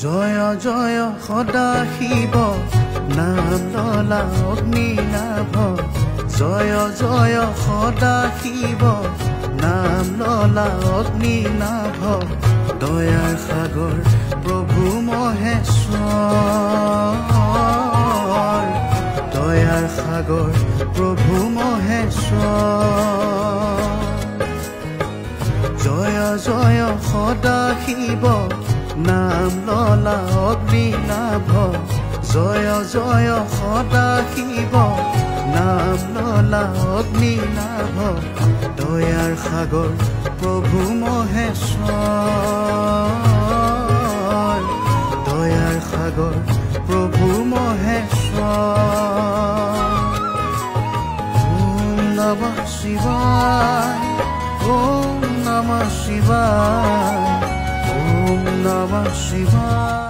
জয় জয় সদা শিৱ নাম ললা অগ্নিনাভ জয় জয় সদা শিৱ নাম ললা অগ্নিনাভ দয়াৰ সাগৰ প্ৰভু মহেশ্বৰ দয়াৰ সাগৰ প্ৰভু মহেশ্বৰ জয় জয় সদা শিৱ নাম ললা অগ্নিনাভ জয় জয় সদা শিৱ নাম ললা অগ্নিনাভ দয়াৰ সাগৰ প্ৰভু মহেশ্বৰ দয়াৰ সাগৰ প্ৰভু মহেশ্বৰ ওম নমঃ শিৱায় ওম নমঃ শিৱায় ওম নমঃ শিৱায়।